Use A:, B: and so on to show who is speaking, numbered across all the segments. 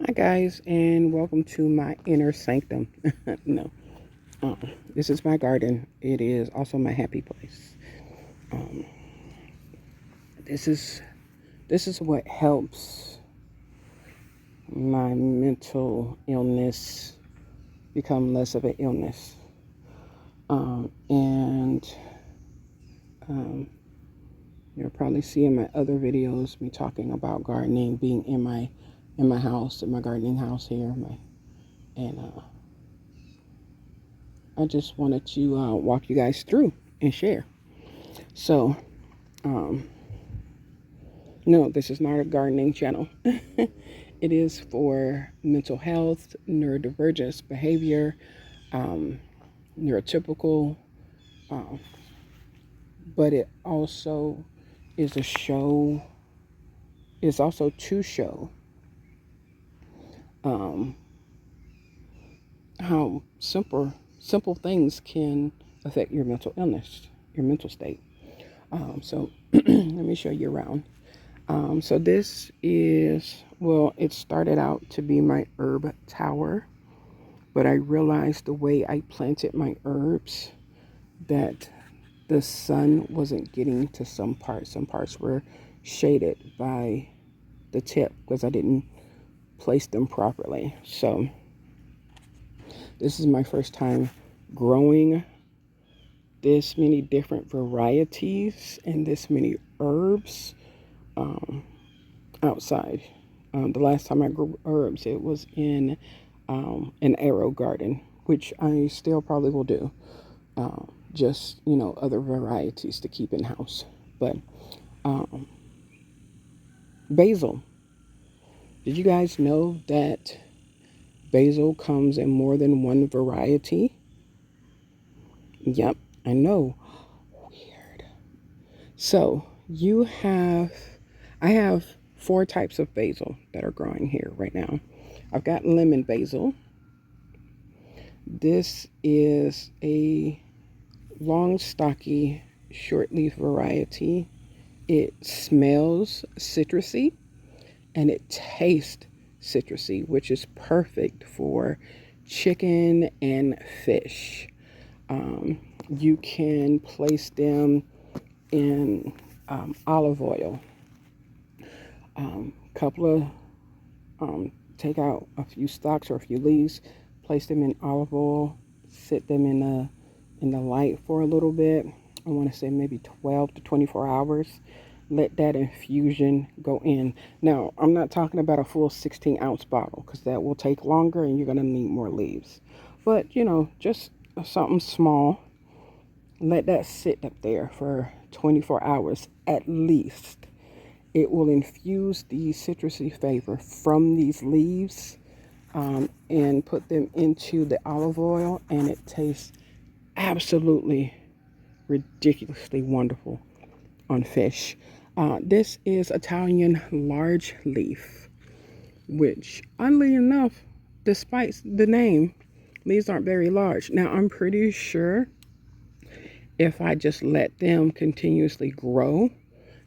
A: Hi guys, and welcome to my inner sanctum. No, uh, this is my garden. It is also my happy place. Um, this is this is what helps my mental illness become less of an illness. And you'll probably see in my other videos me talking about gardening, being in my house, in my gardening house here. And I just wanted to walk you guys through and share. So. Um, No, this is not a gardening channel. It is for mental health, neurodivergence behavior, um, neurotypical, um, but it also is a show, it's also to show um, how simple things can affect your mental illness, your mental state. So let me show you around. So this is, well, it started out to be my herb tower, but I realized the way I planted my herbs that the sun wasn't getting to some parts. Some parts were shaded by the tip because I didn't place them properly. So this is my first time growing this many different varieties and this many herbs um, outside. The last time I grew herbs, it was in an arrow garden, which I still probably will do. Just, other varieties to keep in house. But um, basil. Did you guys know that basil comes in more than one variety? Yep, I know. Weird. So I have four types of basil that are growing here right now. I've got lemon basil. This is a long, stocky, short leaf variety. It smells citrusy and it tastes citrusy, which is perfect for chicken and fish. Um, you can place them in olive oil. Couple of take out a few stalks or a few leaves, place them in olive oil, sit them in the light for a little bit. I want to say maybe 12 to 24 hours. Let that infusion go in. Now, I'm not talking about a full 16-ounce bottle because that will take longer and you're going to need more leaves. But, just something small. Let that sit up there for 24 hours at least. It will infuse the citrusy flavor from these leaves and put them into the olive oil, and it tastes absolutely ridiculously wonderful on fish. This is Italian large leaf, which, oddly enough, despite the name, leaves aren't very large. Now, I'm pretty sure if I just let them continuously grow,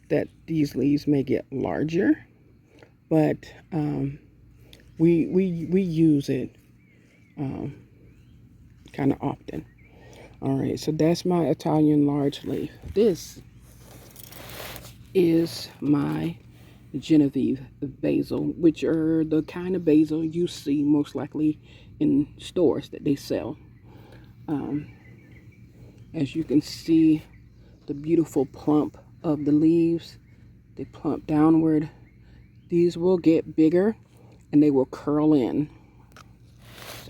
A: that these leaves may get larger, but we use it kind of often. All right, so that's my Italian large leaf. This is my Genevieve basil, which are the kind of basil you see most likely in stores that they sell. Um, as you can see, the beautiful plump of the leaves, they plump downward. These will get bigger and they will curl in.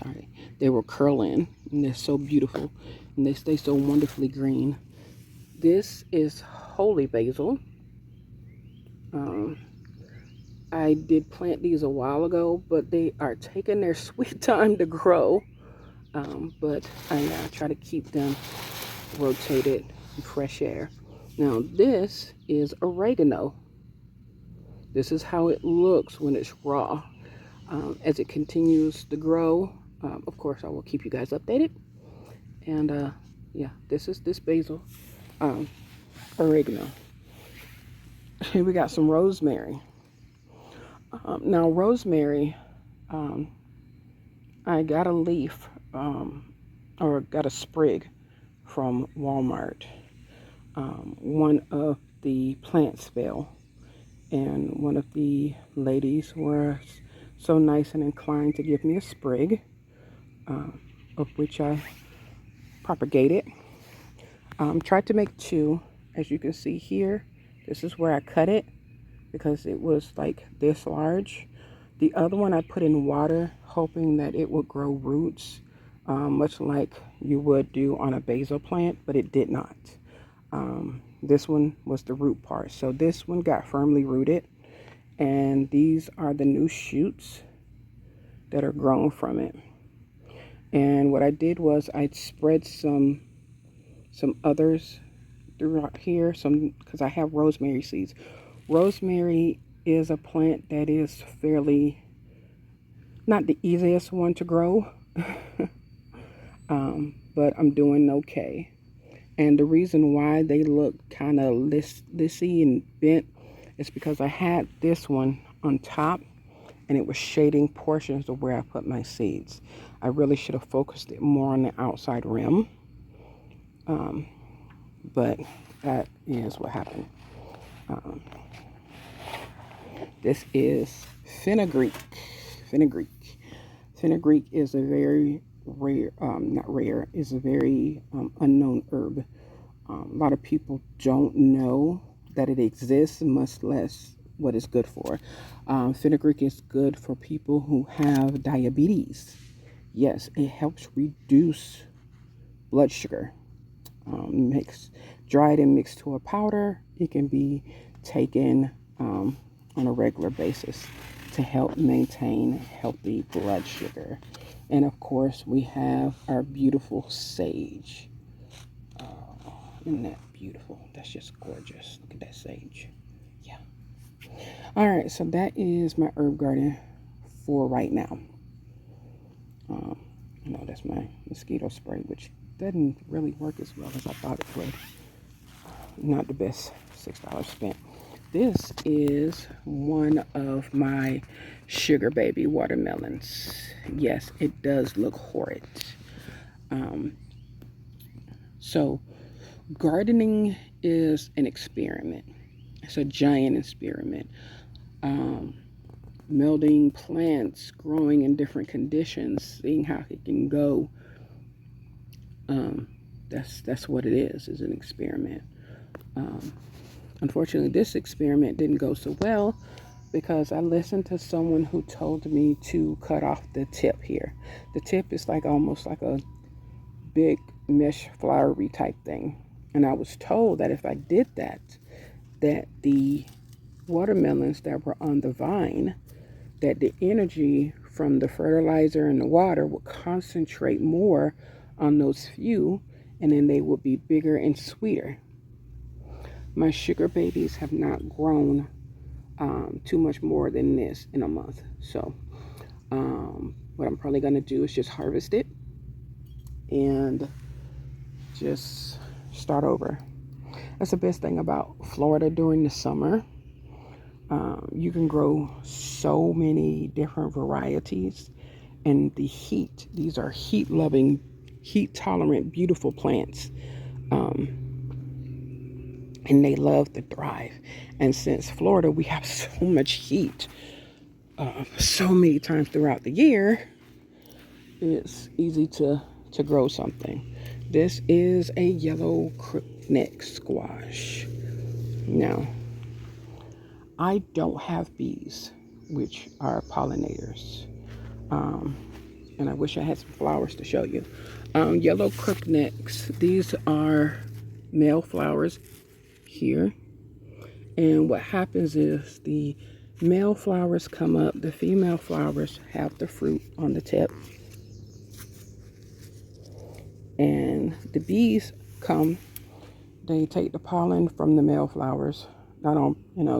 A: Sorry, they will curl in, and they're so beautiful and they stay so wonderfully green. This is holy basil. Um, I did plant these a while ago, but they are taking their sweet time to grow. But I try to keep them rotated in fresh air. Now, this is oregano. This is how it looks when it's raw. As it continues to grow, of course, I will keep you guys updated. And yeah, this is this basil, um, oregano. Here we got some rosemary. Now, rosemary Um, I got a leaf or got a sprig from Walmart. One of the plants fell, and one of the ladies was so nice and inclined to give me a sprig, um, of which I propagated. Tried to make two. As you can see here, this is where I cut it because it was like this large. The other one I put in water, hoping that it would grow roots, much like you would do on a basil plant, but it did not. This one was the root part. So this one got firmly rooted, and these are the new shoots that are grown from it. And what I did was I spread some others throughout here, some because I have rosemary seeds. Rosemary is a plant that is fairly not the easiest one to grow, but I'm doing okay. And the reason why they look kind of lissy and bent is because I had this one on top and it was shading portions of where I put my seeds. I really should have focused it more on the outside rim, but that is what happened. Um, this is fenugreek. Fenugreek. Fenugreek is a very rare, not rare, is a very unknown herb. A lot of people don't know that it exists, much less what it's good for. Fenugreek is good for people who have diabetes. Yes, it helps reduce blood sugar. Mixed, dried and mixed to a powder. It can be taken on a regular basis to help maintain healthy blood sugar. And of course, we have our beautiful sage. Isn't that beautiful? That's just gorgeous. Look at that sage. Yeah. All right, so that is my herb garden for right now. You know, that's my mosquito spray, which doesn't really work as well as I thought it would. Not the best $6 spent. This is one of my sugar baby watermelons. Yes, it does look horrid. So gardening is an experiment. It's a giant experiment. Um, Melding plants, growing in different conditions, seeing how it can go. Um, that's what it is an experiment. Um, Unfortunately, this experiment didn't go so well because I listened to someone who told me to cut off the tip here. The tip is like almost like a big mesh flowery type thing. And I was told that if I did that, that the watermelons that were on the vine, that the energy from the fertilizer and the water would concentrate more on those few, and then they would be bigger and sweeter. My sugar babies have not grown too much more than this in a month. So what I'm probably going to do is just harvest it and just start over. That's the best thing about Florida during the summer. You can grow so many different varieties, and the heat, these are heat loving, heat tolerant, beautiful plants. And they love to thrive. And since Florida, we have so much heat, so many times throughout the year, it's easy to grow something. This is a yellow crookneck squash. Now, I don't have bees, which are pollinators. And I wish I had some flowers to show you. Yellow crooknecks, these are male flowers here. And what happens is the male flowers come up, the female flowers have the fruit on the tip. And the bees come, they take the pollen from the male flowers. I don't,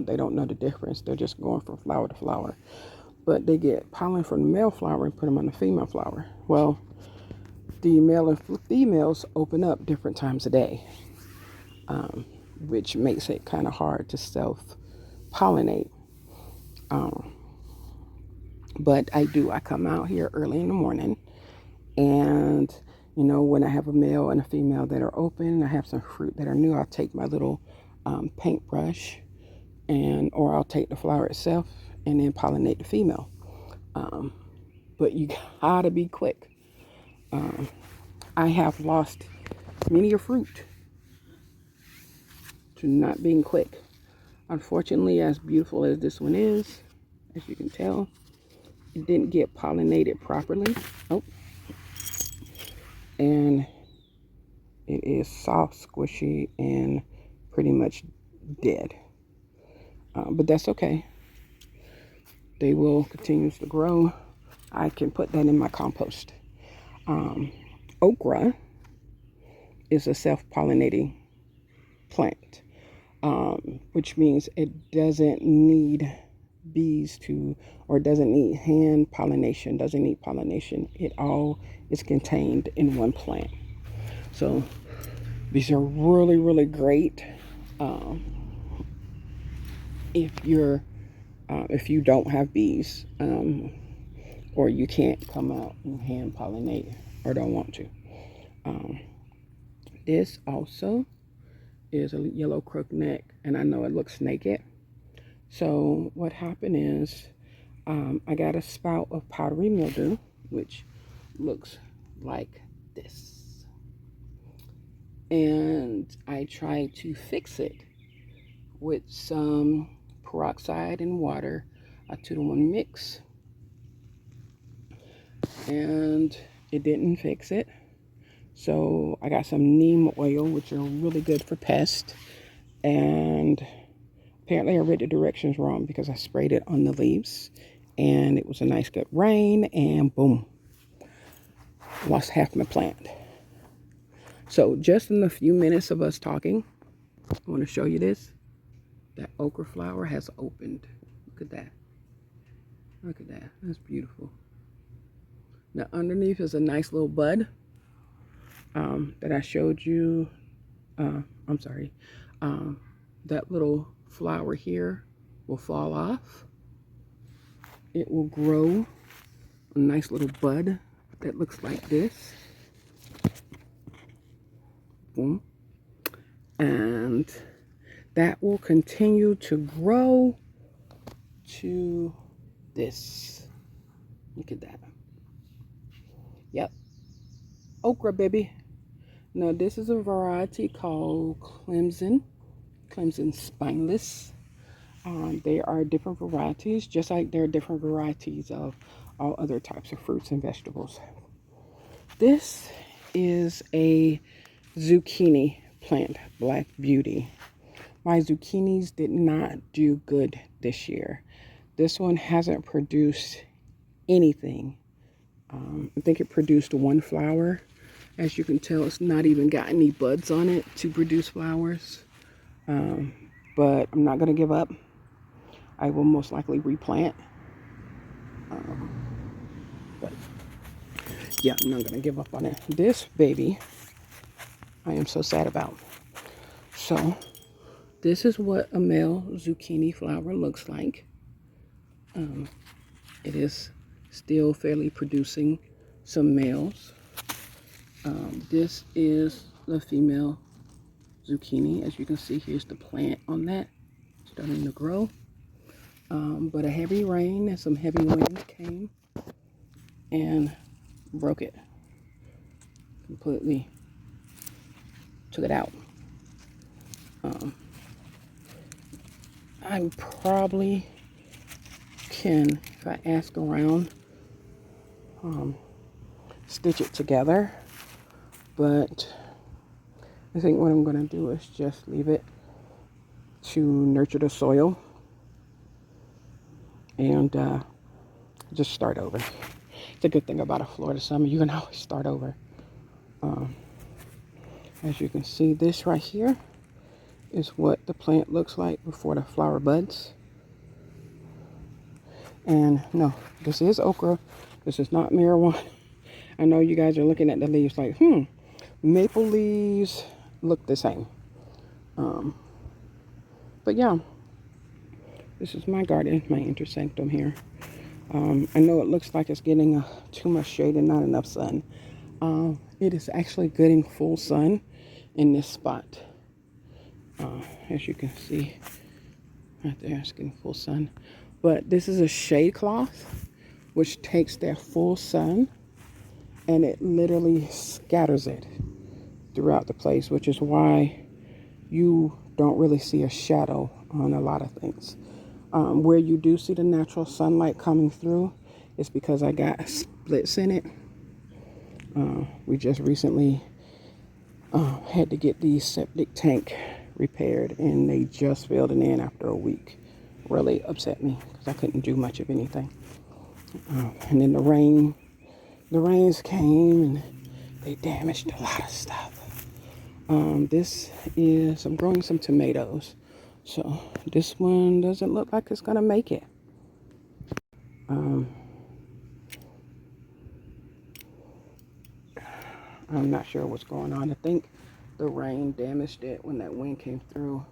A: they don't know the difference. They're just going from flower to flower. But they get pollen from the male flower and put them on the female flower. Well, the male and females open up different times a day, which makes it kind of hard to self-pollinate. But I come out here early in the morning, and when I have a male and a female that are open, I have some fruit that are new, I'll take my little paintbrush, or I'll take the flower itself and then pollinate the female. Um, but you gotta be quick. Um, I have lost many a fruit to not being quick. Unfortunately, as beautiful as this one is, as you can tell, it didn't get pollinated properly. Oh, and it is soft, squishy, and pretty much dead. But that's okay. They will continue to grow. I can put that in my compost. Um, Okra is a self-pollinating plant, which means it doesn't need bees to, or doesn't need hand pollination, doesn't need pollination. It all is contained in one plant. So these are really, really great um, if you don't have bees, or you can't come out and hand pollinate or don't want to. Um, this also is a yellow crookneck, and I know it looks naked. So what happened is I got a spout of powdery mildew, which looks like this. And I tried to fix it with some peroxide and water, a 2-to-1 mix, and it didn't fix it. So I got some neem oil, which are really good for pests, and apparently I read the directions wrong because I sprayed it on the leaves, and it was a nice good rain, and boom, lost half my plant. So just in a few minutes of us talking, I want to show you this. That okra flower has opened. Look at that. Look at that. That's beautiful. Now underneath is a nice little bud that I showed you. I'm sorry. That little flower here will fall off. It will grow a nice little bud that looks like this. Boom. And that will continue to grow to this. Look at that. Yep. Okra, baby. Now this is a variety called Clemson Spineless. There are different varieties, just like there are different varieties of all other types of fruits and vegetables. This is a zucchini plant, Black Beauty. My zucchinis did not do good this year. This one hasn't produced anything. I think it produced one flower. As you can tell, it's not even got any buds on it to produce flowers. But I'm not going to give up. I will most likely replant. But yeah, I'm not going to give up on it. This baby, I am so sad about. So this is what a male zucchini flower looks like. It is still fairly producing some males. This is the female zucchini. As you can see, here's the plant on that, starting to grow. But a heavy rain and some heavy winds came and broke it completely, took it out. I probably can, if I ask around, stitch it together, but I think what I'm going to do is just leave it to nurture the soil and just start over. It's a good thing about a Florida summer, you can always start over. As you can see, this right here is what the plant looks like before the flower buds. And no, this is okra. This is not marijuana. I know you guys are looking at the leaves like, maple leaves look the same. But yeah, this is my garden, my intersanctum here. I know it looks like it's getting too much shade and not enough sun. It is actually getting full sun in this spot. As you can see right there, it's getting full sun. But this is a shade cloth, which takes that full sun and it literally scatters it throughout the place, which is why you don't really see a shadow on a lot of things. Where you do see the natural sunlight coming through is because I got splits in it. We just recently had to get the septic tank repaired, and they just filled it in after a week. Really upset me because I couldn't do much of anything. And then the rains came and they damaged a lot of stuff. I'm growing some tomatoes. So this one doesn't look like it's gonna make it. I'm not sure what's going on. I think the rain damaged it when that wind came through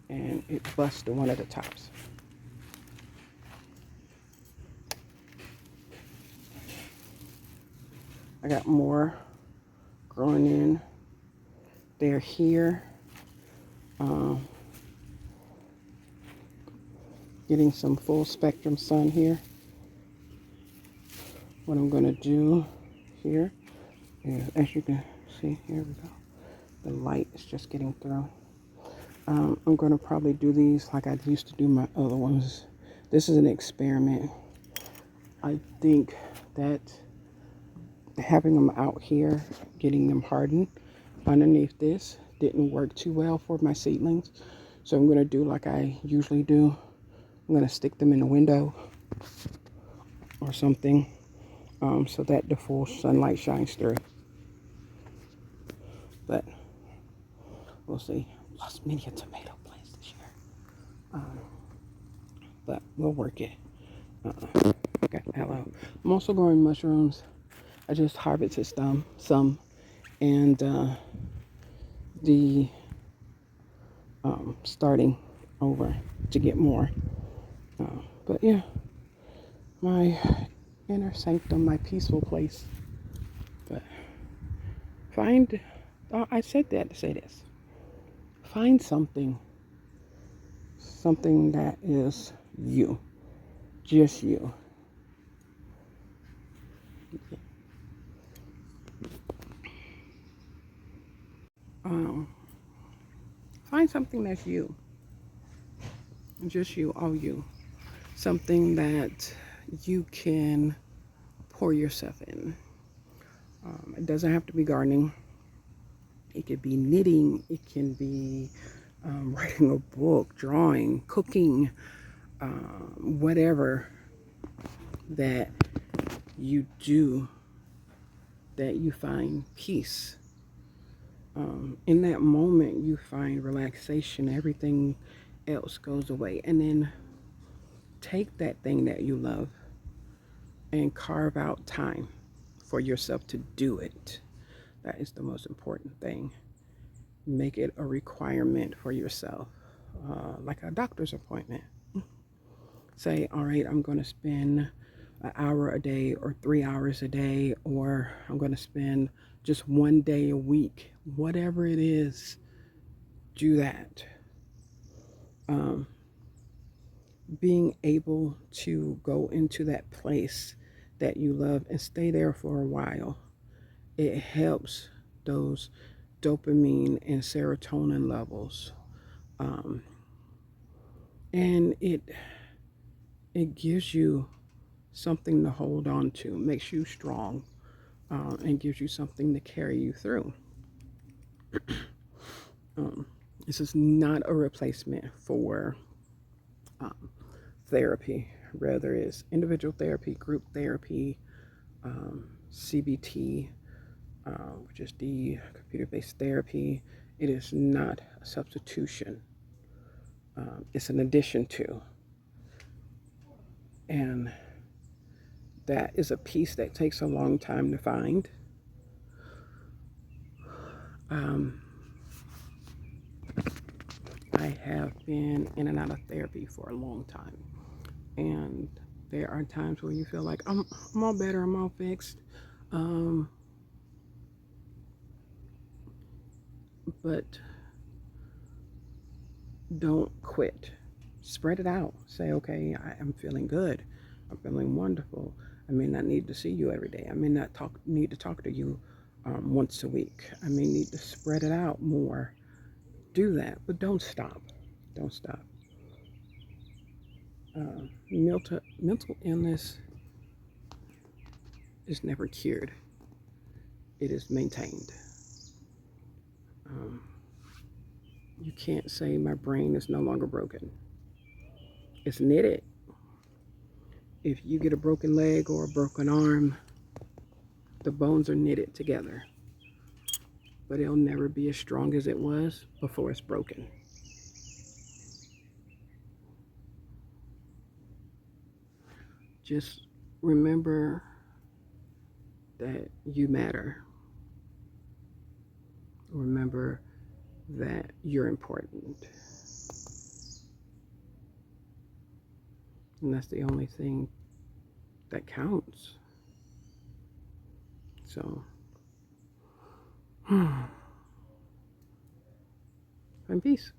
A: and it busted one of the tops. I got more growing in. They're here. Getting some full spectrum sun here. What I'm gonna do here is, as you can see, here we go. The light is just getting through. I'm gonna probably do these like I used to do my other ones. This is an experiment. I think that having them out here, getting them hardened underneath this didn't work too well for my seedlings. So I'm gonna do like I usually do. I'm gonna stick them in the window or something, so that the full sunlight shines through. But we'll see. Lost many a tomato plants this year, but we'll work it. Okay, hello. I'm also growing mushrooms. I just harvested some, and the starting over to get more. But yeah, my inner sanctum, my peaceful place. But find, I said that to say this. Find something that is you, just you. Find something that's you, just you, all you. Something that you can pour yourself in. It doesn't have to be gardening. It could be knitting. It can be writing a book, drawing, cooking, whatever that you do that you find peace. In that moment, you find relaxation. Everything else goes away. And then take that thing that you love and carve out time for yourself to do it. That is the most important thing. Make it a requirement for yourself, like a doctor's appointment. Say, all right, I'm going to spend an hour a day or 3 hours a day, or I'm going to spend just one day a week. Whatever it is, do that. Being able to go into that place that you love and stay there for a while, it helps those dopamine and serotonin levels. And it gives you something to hold on to, makes you strong, and gives you something to carry you through. This is not a replacement for therapy. Rather, it's individual therapy, group therapy, CBT, which is the computer-based therapy. It is not a substitution. It's an addition to. And that is a piece that takes a long time to find. I have been in and out of therapy for a long time. And There are times where you feel like I'm all better, I'm all fixed. Um, but don't quit. Spread it out. Say, okay, I am feeling good. I'm feeling wonderful. I may not need to see you every day. I may not need to talk to you once a week. I may need to spread it out more. Do that, but don't stop. Don't stop. Mental illness is never cured. It is maintained. Um, you can't say my brain is no longer broken. It's knitted. If you get a broken leg or a broken arm, the bones are knitted together, but it'll never be as strong as it was before it's broken. Just remember that you matter. Remember that you're important. And that's the only thing that counts. So, and peace.